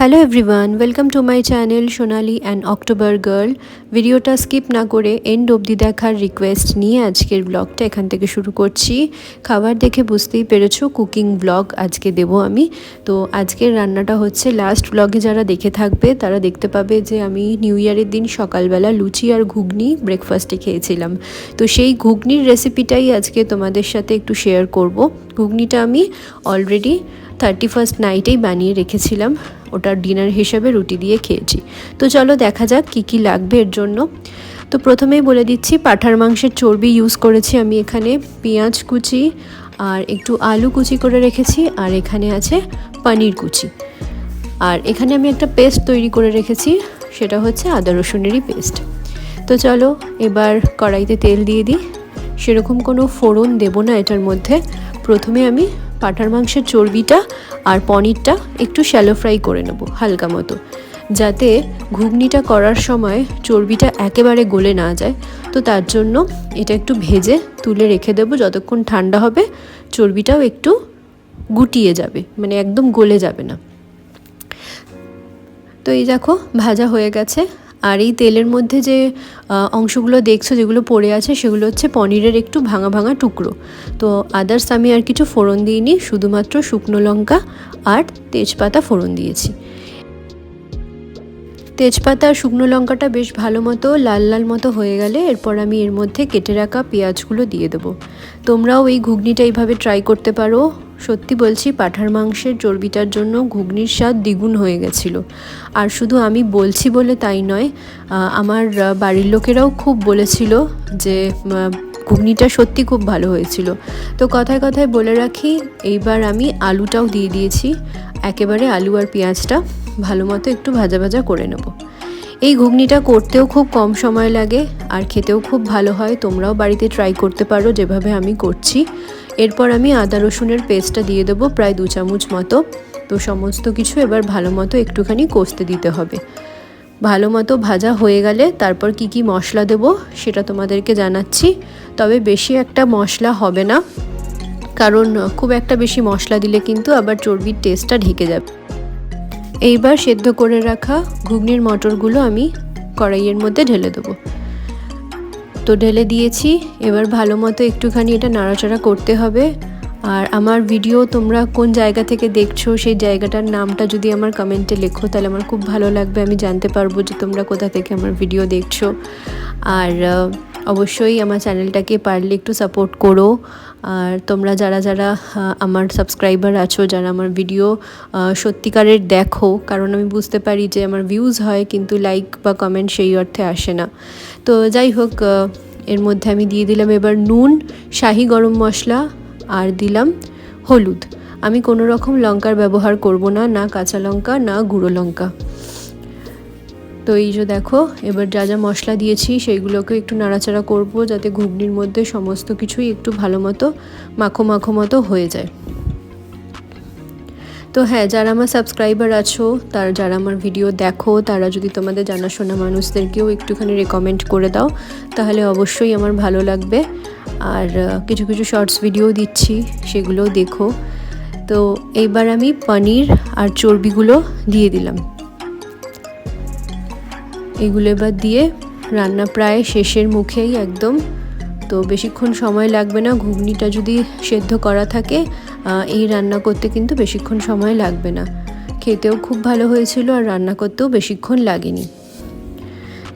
Hello everyone, welcome to my channel Sonali and October girl. ভিডিওটা skip না করে and অবধি দেখার রিকোয়েস্ট নিয়ে আজকের ব্লগটা এখান থেকে শুরু করছি। খাবার দেখে বুঝতেই পেরেছো কুকিং ব্লগ আজকে দেব আমি। তো আজকের রান্নাটা হচ্ছে, লাস্ট ব্লগে যারা দেখে থাকবে তারা দেখতে পাবে যে আমি নিউ ইয়ারের দিন সকালবেলা লুচি আর ঘুগনি ব্রেকফাস্টে খেয়েছিলাম। তো সেই ঘুগনির রেসিপিটাই আজকে তোমাদের সাথে একটু শেয়ার করব। ঘুগনিটা আমি অলরেডি 31st নাইটেই বানিয়ে রেখেছিলাম, ওটার ডিনার হিসেবে রুটি দিয়ে খেয়েছি। তো চলো দেখা যাক কি কি লাগবে এর জন্য। তো প্রথমেই বলে দিচ্ছি, পাঁঠার মাংসের চর্বি ইউজ করেছি আমি এখানে, পেঁয়াজ কুচি আর একটু আলু কুচি করে রেখেছি, আর এখানে আছে পনির কুচি, আর এখানে আমি একটা পেস্ট তৈরি করে রেখেছি, সেটা হচ্ছে আদা রসুনেরই পেস্ট। তো চলো এবার কড়াইতে তেল দিয়ে দিই। সেরকম কোনো ফোড়ন দেব না এটার মধ্যে। প্রথমে আমি পাঁঠার মাংসের চর্বিটা আর পনিরটা একটু শ্যালো ফ্রাই করে নেব হালকা মতো, যাতে ঘুগনিটা করার সময় চর্বিটা একেবারে গলে না যায়। তো তার জন্য এটা একটু ভেজে তুলে রেখে দেবো, যতক্ষণ ঠান্ডা হবে চর্বিটাও একটু গুটিয়ে যাবে, মানে একদম গলে যাবে না। তো এই দেখো ভাজা হয়ে গেছে। আর এই তেলের মধ্যে যে অংশগুলো দেখছো যেগুলো পড়ে আছে, সেগুলো হচ্ছে পনিরের একটু ভাঙা ভাঙা টুকরো। তো আদার্স আমি আর কিছু ফোড়ন দিইনি, শুধুমাত্র শুকনো লঙ্কা আর তেজপাতা ফোড়ন দিয়েছি। তেজপাতা আর শুকনো লঙ্কাটা বেশ ভালো মতো লাল লাল মতো হয়ে গেলে এরপর আমি এর মধ্যে কেটে রাখা পেঁয়াজগুলো দিয়ে দেবো। তোমরাও এই ঘুগনিটা এইভাবে ট্রাই করতে পারো। সত্যি বলছি, পাঁঠার মাংসের চর্বিটার জন্য ঘুগনির স্বাদ দ্বিগুণ হয়ে গেছিলো। আর শুধু আমি বলছি বলে তাই নয়, আমার বাড়ির লোকেরাও খুব বলেছিল যে ঘুগনিটা সত্যি খুব ভালো হয়েছিল। তো কথায় কথায় বলে রাখি, এইবার আমি আলুটাও দিয়ে দিয়েছি। একেবারে আলু আর পেঁয়াজটা ভালো মতো একটু ভাজা ভাজা করে নেব। এই ঘুগনিটা করতেও খুব কম সময় লাগে আর খেতেও খুব ভালো হয়। তোমরাও বাড়িতে ট্রাই করতে পারো যেভাবে আমি করছি। এরপর আমি আদা রসুনের পেস্টটা দিয়ে দেবো প্রায় 2 চামচ মতো। তো সমস্ত কিছু এবার ভালো মতো একটুখানি কষতে দিতে হবে। ভালো মতো ভাজা হয়ে গেলে তারপর কি কি মশলা দেব সেটা তোমাদেরকে জানাচ্ছি। তবে বেশি একটা মশলা হবে না, কারণ খুব একটা বেশি মশলা দিলে কিন্তু আবার চর্বির টেস্টটা ঢেকে যাবে। এইবার সেদ্ধ করে রাখা ঘুগনির মটরগুলো আমি কড়াইয়ের মধ্যে ঢেলে দেবো। তো ঢেলে দিয়েছি। এবার ভালো মতো একটুখানি এটা নাড়াচাড়া করতে হবে। আর আমার ভিডিও তোমরা কোন জায়গা থেকে দেখছো সেই জায়গাটার নামটা যদি আমার কমেন্টে লেখো তাহলে আমার খুব ভালো লাগবে, আমি জানতে পারবো যে তোমরা কোথা থেকে আমার ভিডিও দেখছো। আর অবশ্যই আমার চ্যানেলটাকে পারলে একটু সাপোর্ট করো। আর তোমরা যারা যারা আমার সাবস্ক্রাইবার আছো, যারা আমার ভিডিও সত্যিকারের দেখো, কারণ আমি বুঝতে পারি যে আমার ভিউজ হয় কিন্তু লাইক বা কমেন্ট সেই অর্থে আসে না। তো যাই হোক, এর মধ্যে আমি দিয়ে দিলাম এবার নুন, শাহি গরম মশলা আর দিলাম হলুদ। আমি কোনো রকম লঙ্কার ব্যবহার করব না, না কাঁচা লঙ্কা না গুঁড়ো লঙ্কা। তো এই যে দেখো, এবার যা যা মশলা দিয়েছি সেইগুলোকে একটু নাড়াচাড়া করব, যাতে ঘুগনির মধ্যে সমস্ত কিছুই একটু ভালো মতো মাখো মাখো মতো হয়ে যায়। তো হ্যাঁ, যারা আমার সাবস্ক্রাইবার আছো, যারা আমার ভিডিও দেখো, তারা যদি তোমাদের জানাশোনা মানুষদেরকেও একটুখানি রেকমেন্ড করে দাও তাহলে অবশ্যই আমার ভালো লাগবে। আর কিছু কিছু শর্টস ভিডিও দিচ্ছি, সেগুলোও দেখো। তো এইবার আমি পনির আর চর্বিগুলো দিয়ে দিলাম। এগুলো এবার দিয়ে রান্না প্রায় শেষের মুখেই একদম। তো বেশিক্ষণ সময় লাগবে না, ঘুগনিটা যদি সেদ্ধ করা থাকে এই রান্না করতে কিন্তু বেশিক্ষণ সময় লাগবে না। খেতেও খুব ভালো হয়েছিল আর রান্না করতেও বেশিক্ষণ লাগেনি।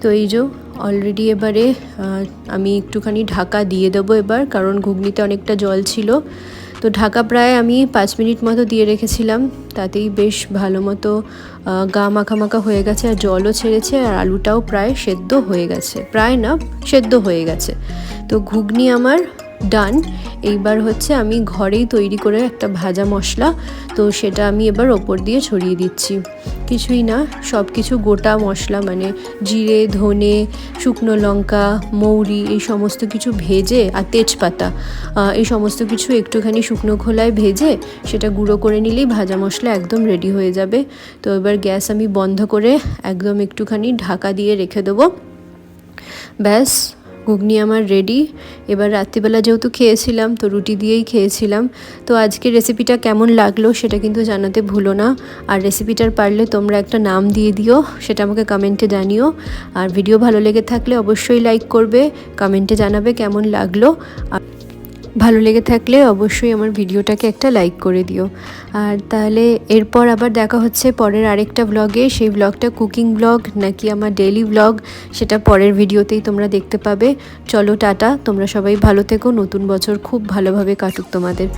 তো এই যে অলরেডি এবারে আমি একটুখানি ঢাকা দিয়ে দেবো এবার, কারণ ঘুগনিতে অনেকটা জল ছিল। তো ঢাকা প্রায় আমি 5 মিনিট মতো দিয়ে রেখেছিলাম, তাতেই বেশ ভালো মতো গা মাখা মাখা হয়ে গেছে আর জলও ছেড়েছে আর আলুটাও প্রায় সেদ্ধ হয়ে গেছে, প্রায় না সেদ্ধ হয়ে গেছে। তো ঘুগনি আমার ডান। এইবার হচ্ছে আমি ঘরেই তৈরি করে একটা ভাজা মশলা, তো সেটা আমি এবার ওপর দিয়ে ছড়িয়ে দিচ্ছি। কিছুই না, সব কিছু গোটা মশলা, মানে জিরে, ধনে, শুকনো লঙ্কা, মৌরি, এই সমস্ত কিছু ভেজে, আর তেজপাতা, এই সমস্ত কিছু একটুখানি শুকনো খোলায় ভেজে সেটা গুঁড়ো করে নিলেই ভাজা মশলা একদম রেডি হয়ে যাবে। তো এবার গ্যাস আমি বন্ধ করে একদম একটুখানি ঢাকা দিয়ে রেখে দেবো। ব্যাস ঘুগনি আমার রেডি। এবার রাত্রিবেলা যেহেতু খেয়েছিলাম তো রুটি দিয়েই খেয়েছিলাম। তো আজকে রেসিপিটা কেমন লাগলো সেটা কিন্তু জানাতে ভুলো না। আর রেসিপিটার পারলে তোমরা একটা নাম দিয়ে দিও, সেটা আমাকে কমেন্টে জানিও। আর ভিডিও ভালো লেগে থাকলে অবশ্যই লাইক করবে, কমেন্টে জানাবে কেমন লাগলো। আর ভালো লেগে থাকলে অবশ্যই আমার ভিডিওটাকে একটা লাইক করে দিও। আর তাহলে এরপর আবার দেখা হচ্ছে পরের আরেকটা ব্লগে। সেই ব্লগটা কুকিং ব্লগ নাকি আমার ডেইলি ব্লগ সেটা পরের ভিডিওতেই তোমরা দেখতে পাবে। চলো টাটা, তোমরা সবাই ভালো থেকো, নতুন বছর খুব ভালোভাবে কাটুক তোমাদের।